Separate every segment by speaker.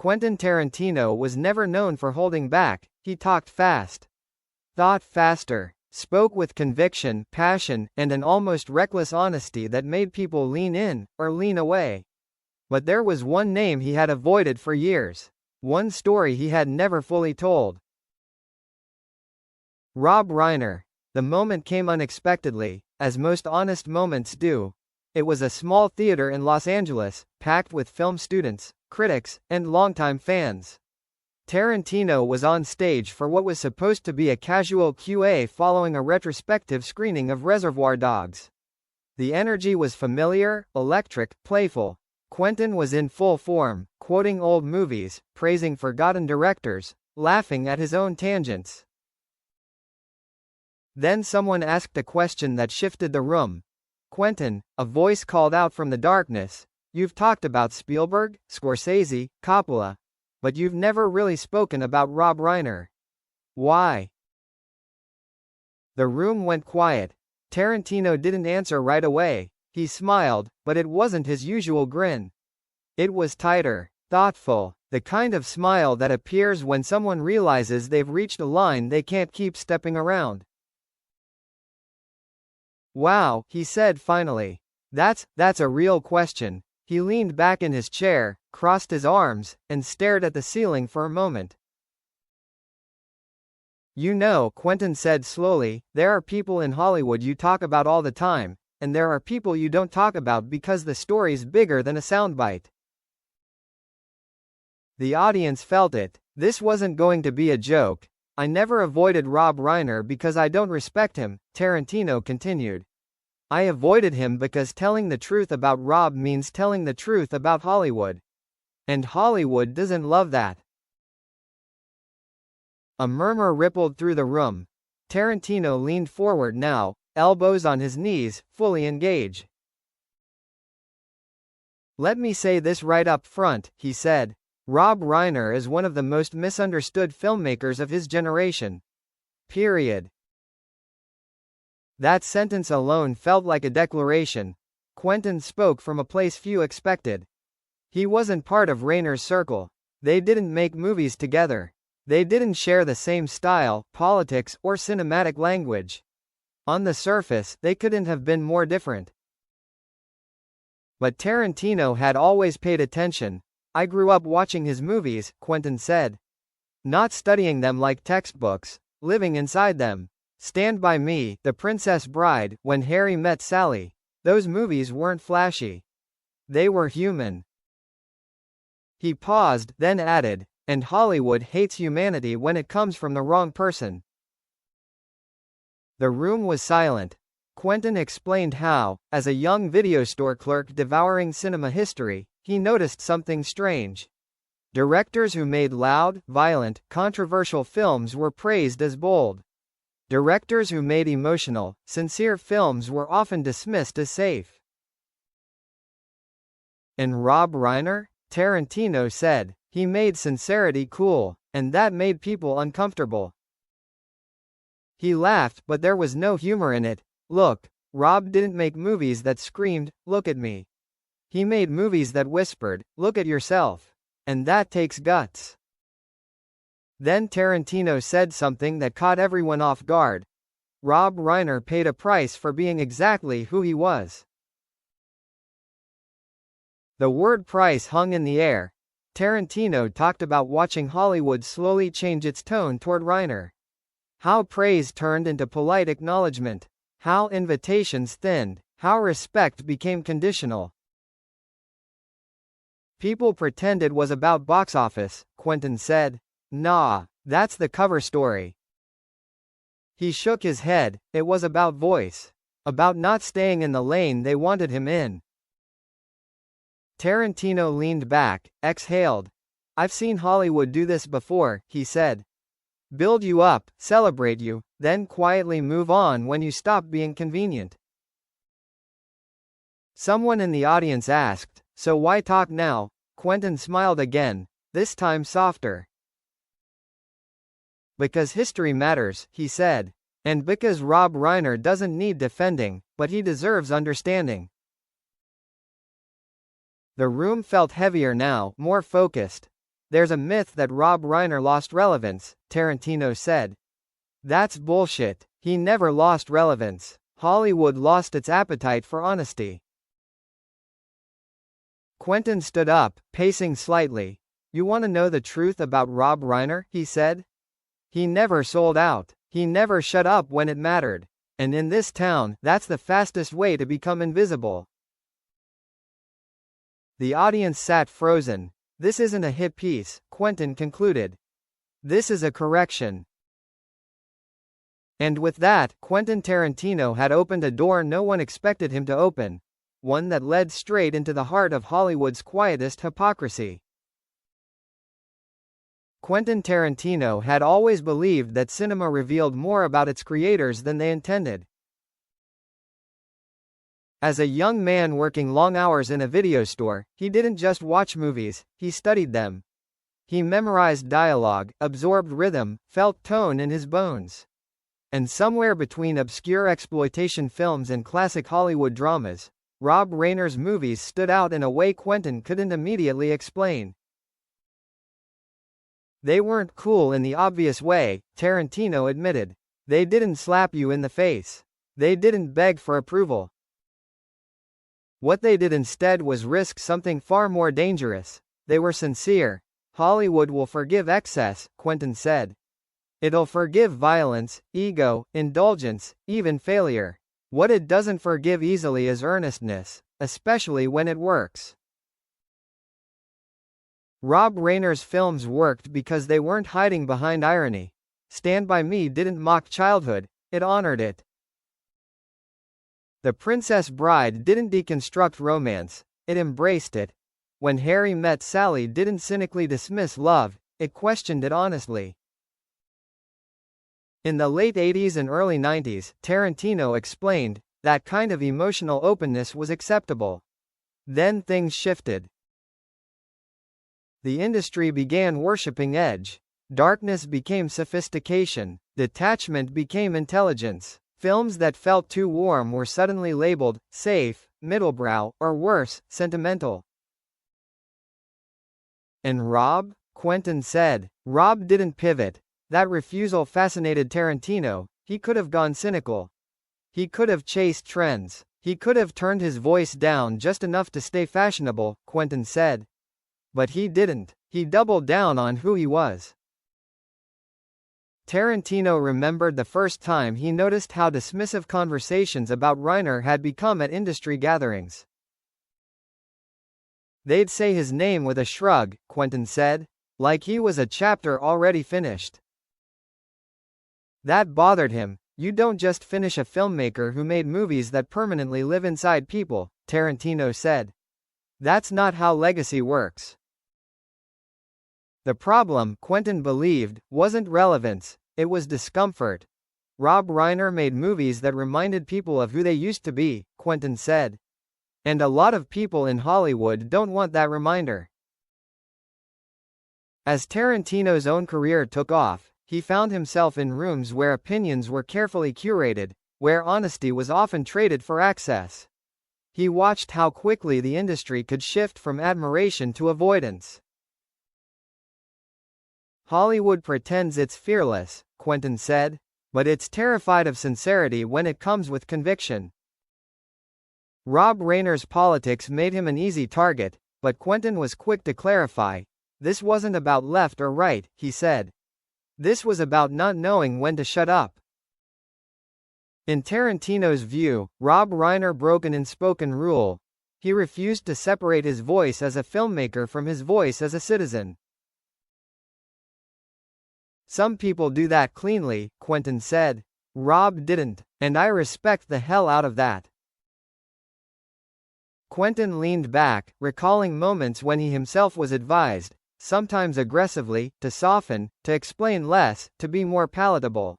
Speaker 1: Quentin Tarantino was never known for holding back, he talked fast, thought faster, spoke with conviction, passion, and an almost reckless honesty that made people lean in, or lean away. But there was one name he had avoided for years. One story he had never fully told. Rob Reiner. The moment came unexpectedly, as most honest moments do. It was a small theater in Los Angeles, packed with film students, critics, and longtime fans. Tarantino was on stage for what was supposed to be a casual Q&A following a retrospective screening of Reservoir Dogs. The energy was familiar, electric, playful. Quentin was in full form, quoting old movies, praising forgotten directors, laughing at his own tangents. Then someone asked a question that shifted the room. "Quentin," a voice called out from the darkness, "you've talked about Spielberg, Scorsese, Coppola, but you've never really spoken about Rob Reiner. Why?" The room went quiet. Tarantino didn't answer right away. He smiled, but it wasn't his usual grin. It was tighter, thoughtful, the kind of smile that appears when someone realizes they've reached a line they can't keep stepping around. "Wow," he said finally. That's a real question." He leaned back in his chair, crossed his arms, and stared at the ceiling for a moment. "You know," Quentin said slowly, "there are people in Hollywood you talk about all the time, and there are people you don't talk about because the story's bigger than a soundbite." The audience felt it. This wasn't going to be a joke. "I never avoided Rob Reiner because I don't respect him," Tarantino continued. "I avoided him because telling the truth about Rob means telling the truth about Hollywood. And Hollywood doesn't love that." A murmur rippled through the room. Tarantino leaned forward now, elbows on his knees, fully engaged. "Let me say this right up front," he said. "Rob Reiner is one of the most misunderstood filmmakers of his generation. Period." That sentence alone felt like a declaration. Quentin spoke from a place few expected. He wasn't part of Reiner's circle. They didn't make movies together. They didn't share the same style, politics, or cinematic language. On the surface, they couldn't have been more different. But Tarantino had always paid attention. "I grew up watching his movies," Quentin said. "Not studying them like textbooks, living inside them. Stand By Me, The Princess Bride, When Harry Met Sally. Those movies weren't flashy. They were human." He paused, then added, "And Hollywood hates humanity when it comes from the wrong person." The room was silent. Quentin explained how, as a young video store clerk devouring cinema history, he noticed something strange. Directors who made loud, violent, controversial films were praised as bold. Directors who made emotional, sincere films were often dismissed as safe. And Rob Reiner? Tarantino said. He made sincerity cool, and that made people uncomfortable. He laughed, but there was no humor in it. "Look, Rob didn't make movies that screamed, 'Look at me.' He made movies that whispered, 'Look at yourself.' And that takes guts." Then Tarantino said something that caught everyone off guard. Rob Reiner paid a price for being exactly who he was. The word price hung in the air. Tarantino talked about watching Hollywood slowly change its tone toward Reiner. How praise turned into polite acknowledgement. How invitations thinned. How respect became conditional. "People pretend it was about box office," Quentin said. "Nah, that's the cover story." He shook his head. It was about voice. About not staying in the lane they wanted him in. Tarantino leaned back, exhaled. "I've seen Hollywood do this before," he said. "Build you up, celebrate you, then quietly move on when you stop being convenient." Someone in the audience asked, "So why talk now?" Quentin smiled again, this time softer. "Because history matters," he said. "And because Rob Reiner doesn't need defending, but he deserves understanding." The room felt heavier now, more focused. There's a myth that Rob Reiner lost relevance, Tarantino said. That's bullshit. He never lost relevance. Hollywood lost its appetite for honesty. Quentin stood up, pacing slightly. You want to know the truth about Rob Reiner? He said. He never sold out. He never shut up when it mattered. And in this town, that's the fastest way to become invisible. The audience sat frozen. This isn't a hit piece, Quentin concluded. This is a correction. And with that, Quentin Tarantino had opened a door no one expected him to open. One that led straight into the heart of Hollywood's quietest hypocrisy. Quentin Tarantino had always believed that cinema revealed more about its creators than they intended. As a young man working long hours in a video store, he didn't just watch movies, he studied them. He memorized dialogue, absorbed rhythm, felt tone in his bones. And somewhere between obscure exploitation films and classic Hollywood dramas, Rob Reiner's movies stood out in a way Quentin couldn't immediately explain. They weren't cool in the obvious way, Tarantino admitted. They didn't slap you in the face. They didn't beg for approval. What they did instead was risk something far more dangerous. They were sincere. Hollywood will forgive excess, Quentin said. It'll forgive violence, ego, indulgence, even failure. What it doesn't forgive easily is earnestness, especially when it works. Rob Reiner's films worked because they weren't hiding behind irony. Stand By Me didn't mock childhood, it honored it. The Princess Bride didn't deconstruct romance, it embraced it. When Harry Met Sally didn't cynically dismiss love, it questioned it honestly. In the late 80s and early 90s, Tarantino explained, that kind of emotional openness was acceptable. Then things shifted. The industry began worshipping edge. Darkness became sophistication. Detachment became intelligence. Films that felt too warm were suddenly labeled safe, middlebrow, or worse, sentimental. And Rob? Quentin said. Rob didn't pivot. That refusal fascinated Tarantino. He could have gone cynical. He could have chased trends. He could have turned his voice down just enough to stay fashionable, Quentin said. But he didn't. He doubled down on who he was. Tarantino remembered the first time he noticed how dismissive conversations about Reiner had become at industry gatherings. They'd say his name with a shrug, Quentin said, like he was a chapter already finished. That bothered him. You don't just finish a filmmaker who made movies that permanently live inside people, Tarantino said. That's not how legacy works. The problem, Quentin believed, wasn't relevance, it was discomfort. Rob Reiner made movies that reminded people of who they used to be, Quentin said. And a lot of people in Hollywood don't want that reminder. As Tarantino's own career took off, he found himself in rooms where opinions were carefully curated, where honesty was often traded for access. He watched how quickly the industry could shift from admiration to avoidance. Hollywood pretends it's fearless, Quentin said, but it's terrified of sincerity when it comes with conviction. Rob Reiner's politics made him an easy target, but Quentin was quick to clarify. This wasn't about left or right, he said. This was about not knowing when to shut up. In Tarantino's view, Rob Reiner broke an unspoken rule. He refused to separate his voice as a filmmaker from his voice as a citizen. Some people do that cleanly, Quentin said. Rob didn't, and I respect the hell out of that. Quentin leaned back, recalling moments when he himself was advised, sometimes aggressively, to soften, to explain less, to be more palatable.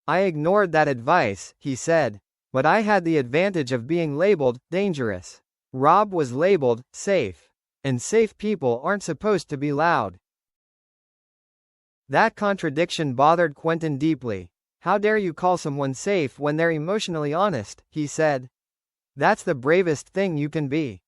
Speaker 1: I ignored that advice, he said. But I had the advantage of being labeled dangerous. Rob was labeled safe. And safe people aren't supposed to be loud. That contradiction bothered Quentin deeply. How dare you call someone safe when they're emotionally honest, he said. That's the bravest thing you can be.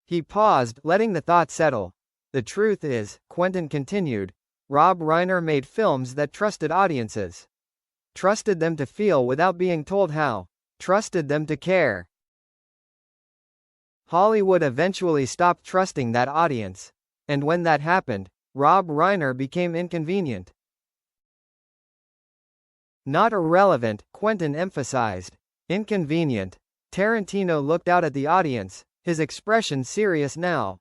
Speaker 1: He paused, letting the thought settle. The truth is, Quentin continued, Rob Reiner made films that trusted audiences. Trusted them to feel without being told how. Trusted them to care. Hollywood eventually stopped trusting that audience. And when that happened, Rob Reiner became inconvenient. Not irrelevant, Quentin emphasized. Inconvenient. Tarantino looked out at the audience, his expression serious now.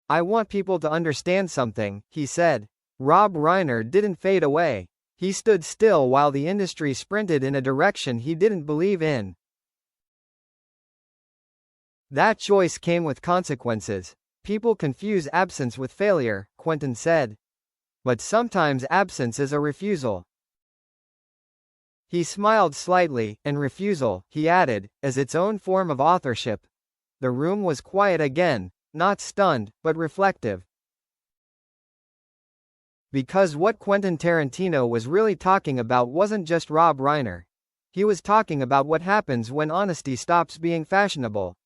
Speaker 1: I want people to understand something, he said. Rob Reiner didn't fade away. He stood still while the industry sprinted in a direction he didn't believe in. That choice came with consequences. People confuse absence with failure, Quentin said. But sometimes absence is a refusal. He smiled slightly, and refusal, he added, as its own form of authorship. The room was quiet again, not stunned, but reflective. Because what Quentin Tarantino was really talking about wasn't just Rob Reiner. He was talking about what happens when honesty stops being fashionable.